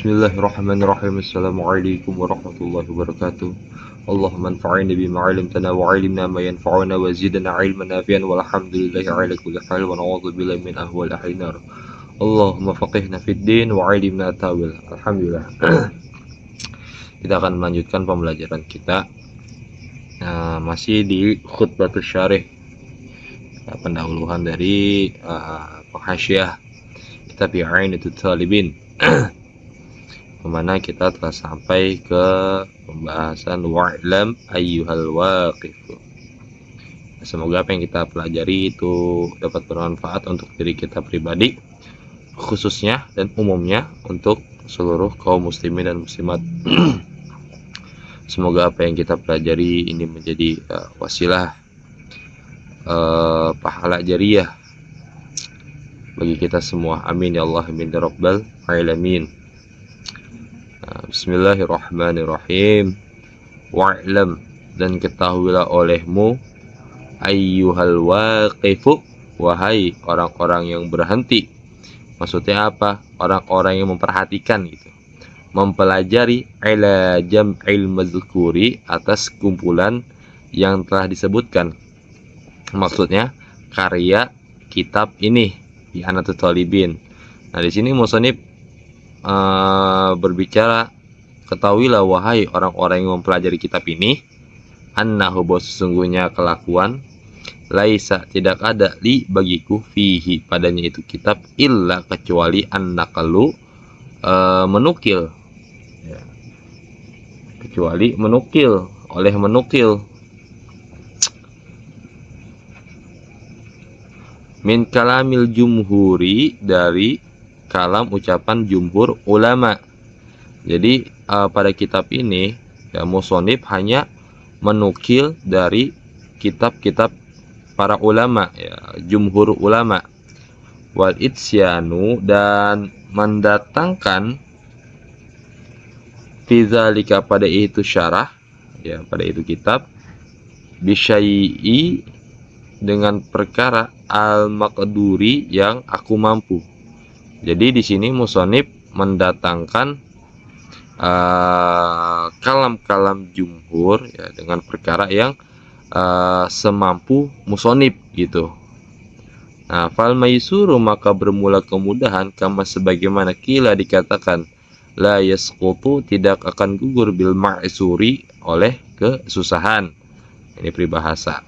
Bismillahirrahmanirrahim. Assalamualaikum warahmatullahi wabarakatuh. Allahumma anfa'na bima 'allamtana wa 'allimna ma yanfa'una wa zidna 'ilman nafi'an walhamdulillahi 'ala kulli hal wa na'udzu billahi min ahwal ahli nar. Allahumma faqihna fid din wa 'allimna tawil. Alhamdulillah. Kita akan melanjutkan pembelajaran kita. Masih di khutbatus syarih, pendahuluan dari penghasyiah kitab I'anatul Talibin. Kemana kita telah sampai ke pembahasan wa'lam ayyuhal waqif. Semoga apa yang kita pelajari itu dapat bermanfaat untuk diri kita pribadi khususnya dan umumnya untuk seluruh kaum muslimin dan muslimat. Semoga apa yang kita pelajari ini menjadi wasilah pahala jariyah bagi kita semua. Amin ya Allah, amin ya rabbal alamin. Bismillahirrahmanirrahim. Wa'lam, dan ketahuilah olehmu, ayyuhal waqifu, wahai orang-orang yang berhenti. Maksudnya apa? Orang-orang yang memperhatikan gitu, mempelajari ala jam'il mazkuri, atas kumpulan yang telah disebutkan. Maksudnya karya kitab ini di I'anatul Talibin. Nah, di sini musannif berbicara, ketahuilah wahai orang-orang yang mempelajari kitab ini, annahu, bahwa sesungguhnya kelakuan, laisa, tidak ada, li, bagiku, fihi, padanya itu kitab, illa, kecuali, annaqalu, menukil, ya. Kecuali menukil, oleh menukil, min kalamil jumhuri, dari kalam ucapan jumhur ulama. Jadi pada kitab ini ya, musonib hanya menukil dari kitab-kitab para ulama, ya, jumhur ulama. Wal itsyanu, dan mendatangkan, fizalika, pada itu syarah, ya, pada itu kitab, bisyai'i, dengan perkara, al-maqduri, yang aku mampu. Jadi di sini musonib mendatangkan kalam-kalam jumhur, ya, dengan perkara yang semampu musonib gitu. Nah, fal maisuru, maka bermula kemudahan, kama, sebagaimana kila, dikatakan, la yasqutu, tidak akan gugur, bil ma'suri, oleh kesusahan. Ini peribahasa.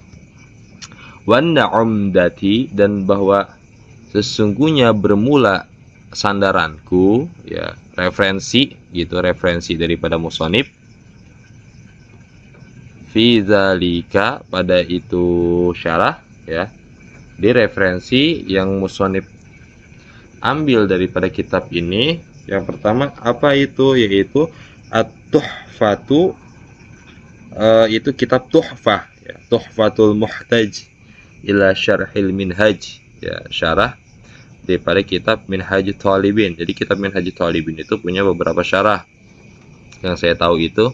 Wanda umdati, dan bahwa sesungguhnya bermula sandaranku, ya, referensi gitu, referensi daripada musonib, fi zalika, pada itu syarah, ya, di referensi yang musonib ambil daripada kitab ini. Yang pertama apa itu? Yaitu at-tuhfatu, itu kitab tuhfah, ya, tuhfatul muhtaj ila syarhil minhaj, ya, syarah daripada kitab Minhajut Talibin. Jadi kitab Minhajut Talibin itu punya beberapa syarah. Yang saya tahu itu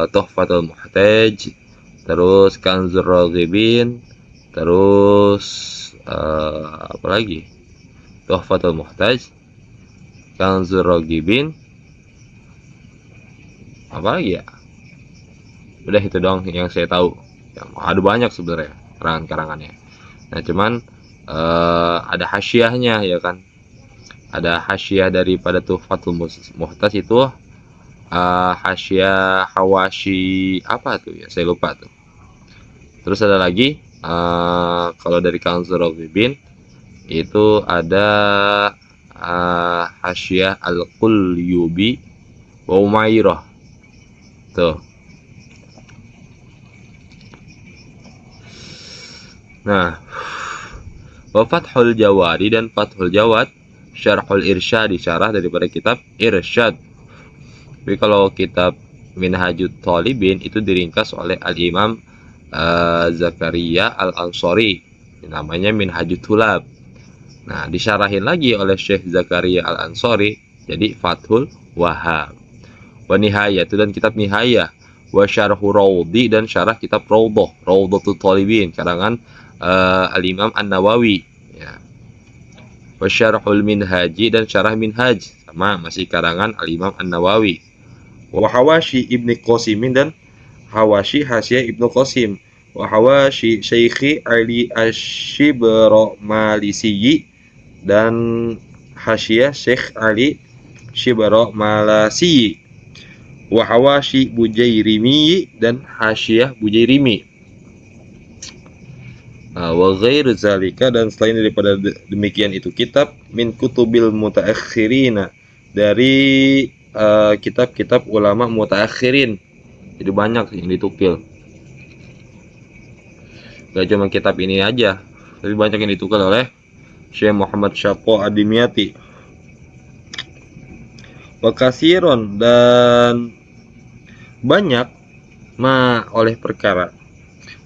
Tuhfatul Muhtaj, terus Kanzur Raghibin, terus apa lagi? Tuhfatul Muhtaj, Kanzur Raghibin, apa lagi ya? Udah itu dong yang saya tahu. Ya, ada banyak sebenarnya karangan-karangannya. Nah, cuman ada hasyiahnya, ya kan, ada hasyiah daripada Tuhfatul Muhtaj itu, hasyiah hawashi apa tuh ya, saya lupa tuh. Terus ada lagi kalau dari Kanzur Raghibin itu ada hasyiah al-Qulyubi wa Umairah tuh. Nah, wa Fathul Jawadi, dan Fathul Jawad, Syarhul Irsyad, syarah daripada kitab Irsyad. Tapi kalau kitab Minhajut Talibin itu diringkas oleh Al-Imam Zakaria Al-Ansari, namanya Minhajut Tulab. Nah, disyarahin lagi oleh Syekh Zakaria Al-Ansari jadi Fathul Wahhab. Wa Nihayah, dan kitab Nihayah. Wa Syarhu Raudi, dan syarah kitab Raudhatul Talibin karangan Al-Imam An-Nawawi, ya. wa syarhul minhaji dan syarah minhaj, sama masih karangan Al-Imam An-Nawawi. Wa hawashi Ibnu Qasimin dan hawashi hasyiah Ibnu Qasim, wa hawashi Syekhi Ali Asy-Syibra-Malisi dan hasyiah Syekh Ali Syibra-Malasi, wa hawashi Bujairimi dan hasyiah Bujairimi. Wa ghairu zalika dan selain daripada demikian itu kitab min kutubil mutaakhirina dari kitab-kitab ulama mutaakhirin. Jadi banyak yang ditukil. Gak cuma kitab ini aja, tapi banyak yang ditukil oleh Syekh Muhammad Syaqo Ad-Dimyati. Wa kasiron dan banyak oleh perkara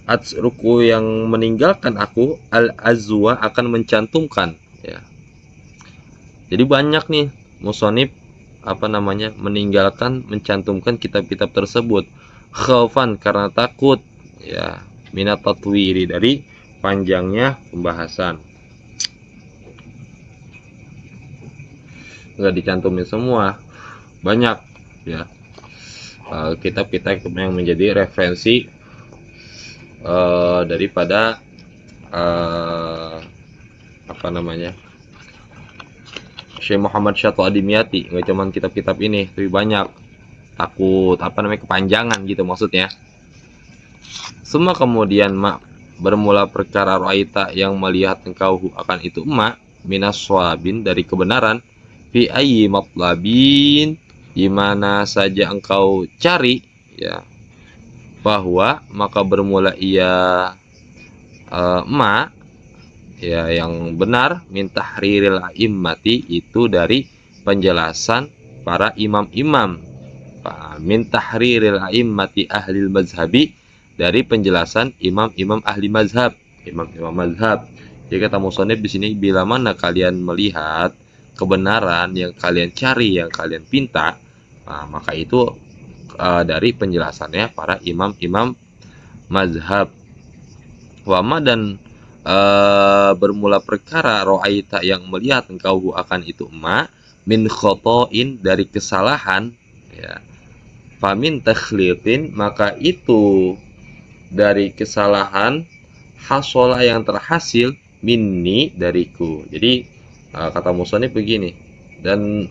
atsruku yang meninggalkan aku al-azwa akan mencantumkan, ya. Jadi banyak nih musonib meninggalkan mencantumkan kitab-kitab tersebut khaufan karena takut, ya, minat tatwiri dari panjangnya pembahasan. Nggak dicantumin semua, banyak, ya, kitab-kitab yang menjadi referensi daripada Syekh Muhammad Syaqo Ad-Dimyati. Nggak cuma kitab-kitab ini, tapi banyak. Takut kepanjangan gitu maksudnya. Semua kemudian bermula perkara ra'aita yang melihat engkau akan itu minas swabin dari kebenaran, fi ayyi matlabin di mana saja engkau cari, ya, bahwa maka bermula ia ya yang benar min tahriril a'immati itu dari penjelasan para imam-imam, min tahriril a'immati ahlil mazhabi dari penjelasan imam-imam ahli mazhab, imam-imam mazhab. Jadi kata musannif di sini, bila mana kalian melihat kebenaran yang kalian cari, yang kalian pinta, maka itu dari penjelasannya para imam-imam mazhab. Wama dan bermula perkara ro'aita yang melihat engkau akan itu min khotoin dari kesalahan, ya, famin takhlitin maka itu dari kesalahan hasola yang terhasil minni dariku. Jadi kata musannif begini, dan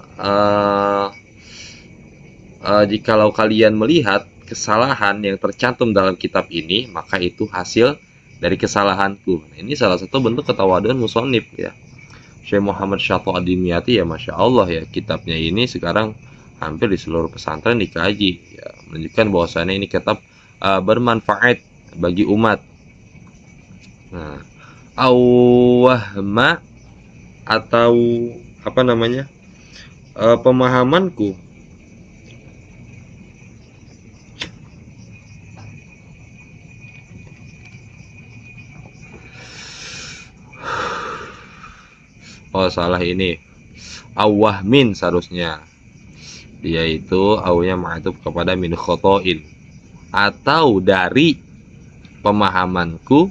jikalau kalian melihat kesalahan yang tercantum dalam kitab ini, maka itu hasil dari kesalahanku. Ini salah satu bentuk ketawaduan musannif, ya. Syekh Muhammad Syaqo Ad-Dimyati, ya, Masya Allah, ya, kitabnya ini sekarang hampir di seluruh pesantren dikaji, ya, menunjukkan bahwasannya ini kitab bermanfaat bagi umat. Nah, awahma atau pemahamanku salah ini awahmin seharusnya, dia itu awnya ma'atuf kepada min khotoin, atau dari pemahamanku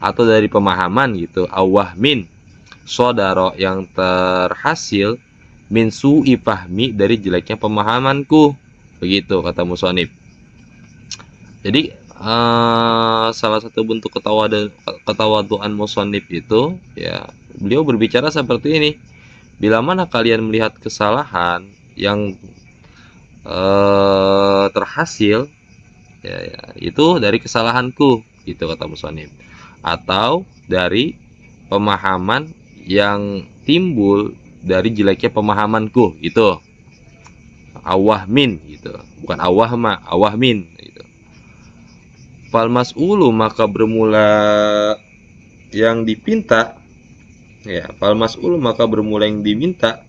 atau dari pemahaman gitu, awahmin sodaro yang terhasil min su'i fahmi dari jeleknya pemahamanku, begitu kata musannif. Jadi salah satu bentuk ketawaduan musannif itu, ya, beliau berbicara seperti ini, bila mana kalian melihat kesalahan yang terhasil, ya, itu dari kesalahanku, gitu kata musannif, atau dari pemahaman yang timbul dari jeleknya pemahamanku, gitu. Awahmin gitu, bukan awahma, awahmin gitu. Fal mas'ulu maka bermula yang dipinta, ya, fal mas'ulu maka bermula yang diminta,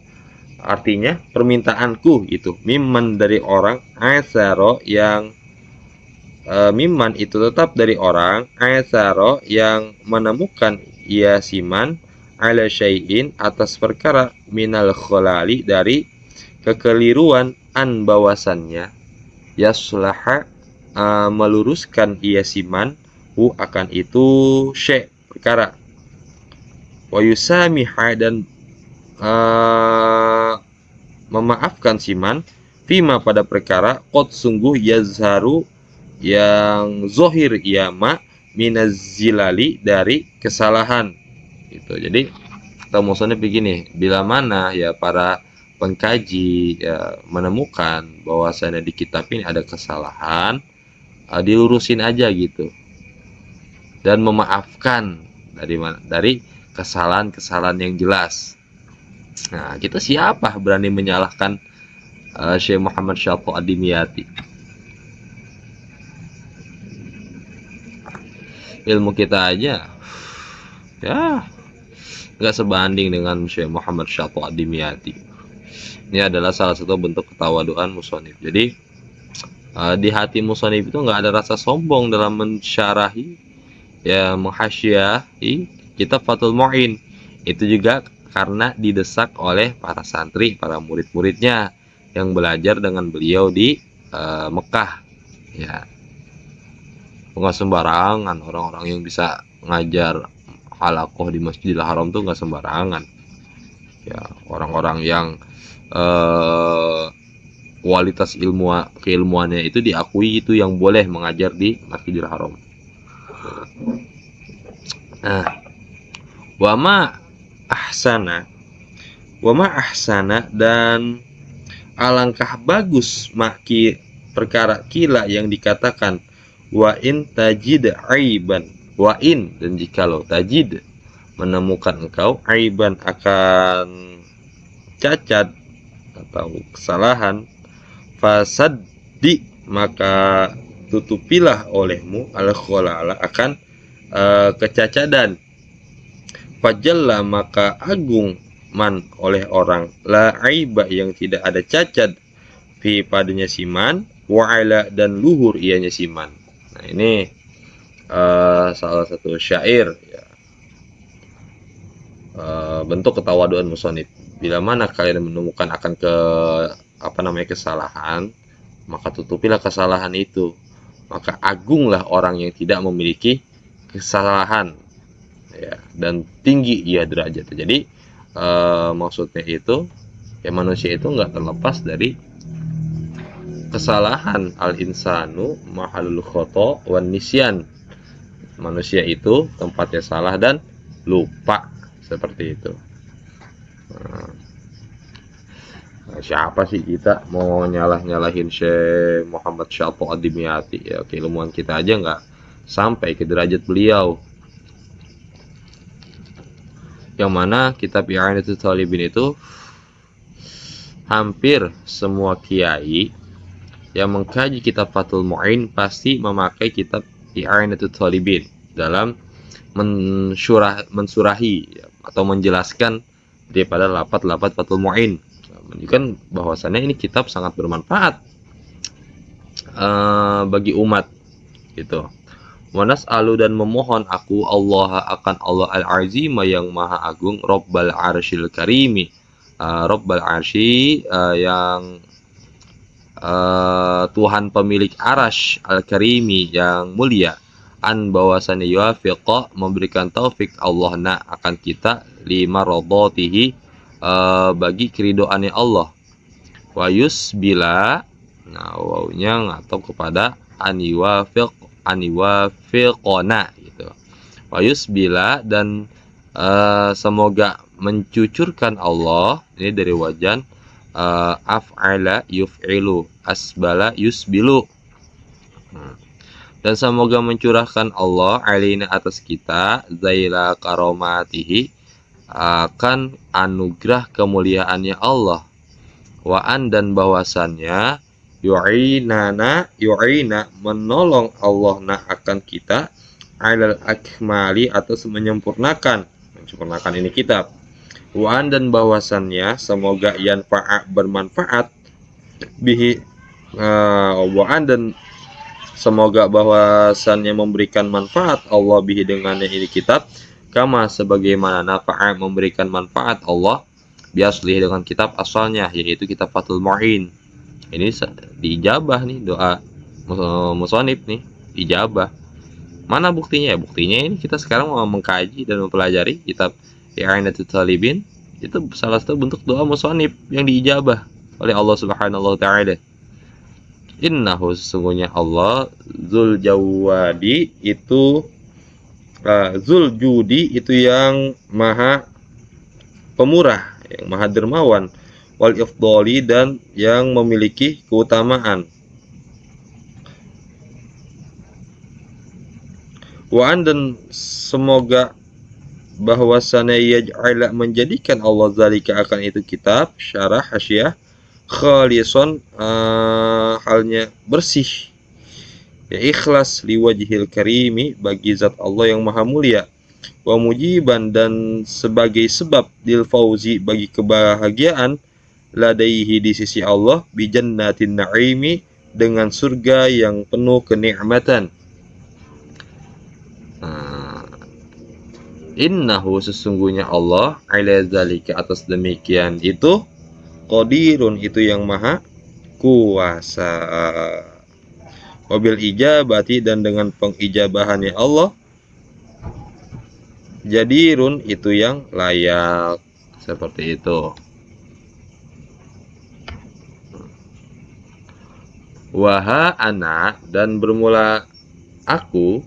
artinya permintaanku itu mimman dari orang, asaro yang mimman itu tetap dari orang, asaro yang menemukan ia siman ala syai'in atas perkara minal kholali dari kekeliruan an bawasannya, yaslaha meluruskan ia siman akan itu syai' perkara, wa yusamiha dan memaafkan siman fima pada perkara qad sungguh yazharu yang zohir yama minazilali dari kesalahan gitu. Jadi maksudnya begini, bila mana ya para pengkaji ya menemukan bahwasanya di kitab ini ada kesalahan, dilurusin aja gitu dan memaafkan dari kesalahan-kesalahan yang jelas. Nah, kita siapa berani menyalahkan Syekh Muhammad Syarif Ad-Dimyati? Ilmu kita aja ya nggak sebanding dengan Syekh Muhammad Syarif Ad-Dimyati. Ini adalah salah satu bentuk ketawaduan musonif. Jadi di hati musonif itu nggak ada rasa sombong dalam mensyarahi ya menghasyiahi kitab Fathul Mu'in. Itu juga karena didesak oleh para santri, para murid-muridnya yang belajar dengan beliau di Mekah. Ya, nggak sembarangan orang-orang yang bisa ngajar halakoh di Masjidil Haram tuh nggak sembarangan. Ya, orang-orang yang kualitas keilmuannya itu diakui itu yang boleh mengajar di Masjidil Haram. Nah, wama ahsana dan alangkah bagus maki perkara kila yang dikatakan wa in tajid aiban, wa in dan jikalau tajid menemukan engkau aiban akan cacat atau kesalahan, fasaddi maka tutupilah olehmu al kholala akan kecacadan, fajalla maka agung man oleh orang la aiba yang tidak ada cacat fi padanya siman wa'ala dan luhur ianya siman. Nah ini salah satu syair ya, bentuk ketawaduan musonif. Bila mana kalian menemukan akan kesalahan, maka tutupilah kesalahan itu, maka agunglah orang yang tidak memiliki kesalahan ya, dan tinggi ia derajatnya. Jadi maksudnya itu ya manusia itu nggak terlepas dari kesalahan. Al insanu mahalul khoto wan nisyan. Manusia itu tempatnya salah dan lupa, seperti itu. Siapa sih kita mau nyalahin Syekh Muhammad Syarif Ad-Dimyati? Ya keilmuan kita aja nggak sampai ke derajat beliau. Yang mana kitab I'anatul Talibin itu hampir semua kiai yang mengkaji kitab Fathul Mu'in pasti memakai kitab I'anatul Talibin dalam mensurahi atau menjelaskan daripada lafaz-lafaz Fathul Mu'in, menunjukkan bahwasannya ini kitab sangat bermanfaat bagi umat gitu. Wanas alu dan memohon aku Allah akan Allah al-azim yang maha agung, Rabbal arsyil karimi, Rabbal arsy yang Tuhan pemilik arash, al-karimi yang mulia, an bahwasannya yuafiqa memberikan taufik Allah na akan kita lima radatihi bagi keridoannya Allah, wa yusbila nah wawnya atau kepada aniwafiqona gitu, wa yusbila dan semoga mencucurkan Allah, ini dari wajan af'ala yuf'ilu, asbala yusbilu, dan semoga mencurahkan Allah alaina atas kita zaila karomatihi akan anugerah kemuliaannya Allah, wa'an dan bahwasannya yu'ina menolong Allah na akan kita alal akmali atas menyempurnakan ini kitab, wa'an dan bahwasannya semoga yanfa'a bermanfaat bihi wa'an dan semoga bahwasannya memberikan manfaat Allah bihi dengannya ini kitab, kama sebagaimana nafa'a memberikan manfaat Allah biaslih dengan kitab asalnya yaitu kitab Fathul Mu'in. Ini diijabah nih doa musonif nih, ijabah. Mana buktinya? Buktinya ini kita sekarang mau mengkaji dan mempelajari kitab I'anatul Talibin Itu salah satu bentuk doa musonib yang diijabah oleh Allah Subhanahu wa taala. Innahu, sesungguhnya Allah, Zul Jawadi itu Zul Judi itu yang maha pemurah, yang maha dermawan, wal ifdali, dan yang memiliki keutamaan. Wa dan semoga bahwasannya yaj'ala, menjadikan Allah zalika, akan itu kitab, syarah hasyiah, khalison, halnya bersih, ya ikhlas, liwajhil karimi, bagi zat Allah yang maha mulia, wa mujiban, dan sebagai sebab, lil fauzi, bagi kebahagiaan, ladaihi, di sisi Allah, bi jannatin na'imi, dengan surga yang penuh kenikmatan. Innahu, sesungguhnya Allah, ala zalika, atas demikian itu, qadirun, itu yang maha kuasa. Wabil ijabati, dan dengan pengijabahannya Allah, jadirun, itu yang layak. Seperti itu. Waha ana, dan bermula aku,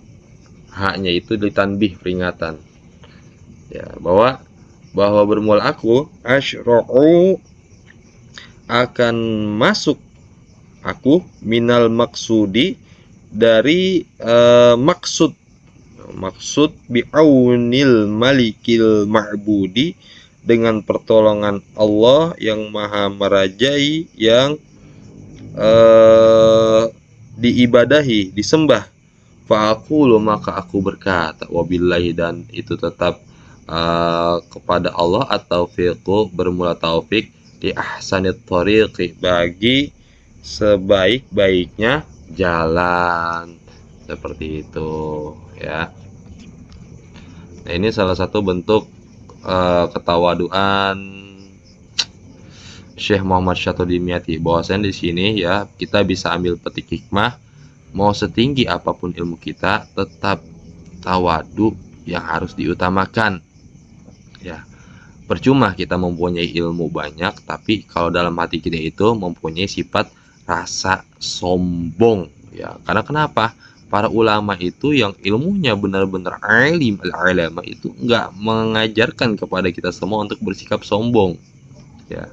haknya itu ditanbih, peringatan, ya, bahwa bermula aku, asyra'u, akan masuk aku, minal maksudi, dari maksud bi'aunil malikil ma'budi, dengan pertolongan Allah yang maha merajai, yang diibadahi, disembah. Fa'aqulu, maka aku berkata, wabillahi, dan itu tetap kepada Allah, atau fiqhu, bermula taufik, di ahsanit thoriqi, bagi sebaik-baiknya jalan. Seperti itu, ya. Nah, ini salah satu bentuk ketawaduan Syekh Muhammad Syatudimyati, bahwasanya di sini, ya, kita bisa ambil petik hikmah, mau setinggi apapun ilmu kita, tetap tawadu yang harus diutamakan, ya. Percuma kita mempunyai ilmu banyak, tapi kalau dalam hati kita itu mempunyai sifat rasa sombong, ya. Karena kenapa? Para ulama itu yang ilmunya benar-benar alim, al-ulama itu nggak mengajarkan kepada kita semua untuk bersikap sombong, ya.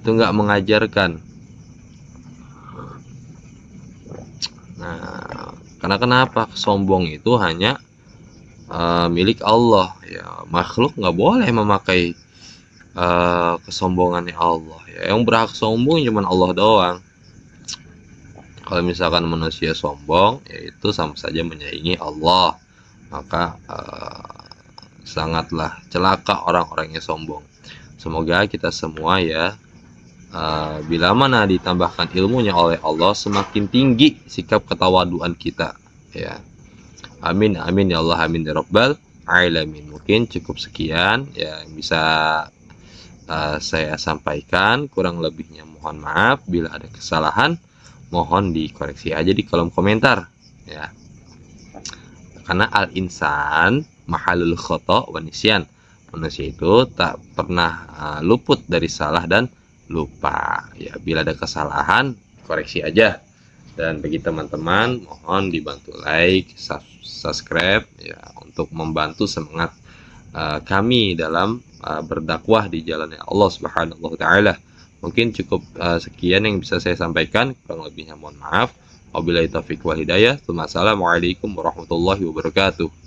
Itu nggak mengajarkan. Nah, karena kenapa? Sombong itu hanya milik Allah, ya. Makhluk nggak boleh memakai kesombongannya Allah, ya. Yang berhak sombong cuma Allah doang. Kalau misalkan manusia sombong, yaitu sama saja menyaingi Allah. Maka sangatlah celaka orang-orang yang sombong. Semoga kita semua, ya, bila mana ditambahkan ilmunya oleh Allah, semakin tinggi sikap ketawaduan kita, ya. Amin amin ya Allah, amin ya rabbal alamin. Mungkin cukup sekian, ya, yang bisa saya sampaikan. Kurang lebihnya mohon maaf. Bila ada kesalahan, mohon dikoreksi aja di kolom komentar, ya. Karena al insan mahalul khata wa nisyan, manusia itu tak pernah luput dari salah dan lupa, ya. Bila ada kesalahan, koreksi aja. Dan bagi teman-teman, mohon dibantu like, subscribe, ya, untuk membantu semangat kami dalam berdakwah di jalannya Allah Subhanahu wa taala. Mungkin cukup sekian yang bisa saya sampaikan, kurang lebihnya mohon maaf. Wabillahi taufiq wal hidayah. Assalamualaikum warahmatullahi wabarakatuh.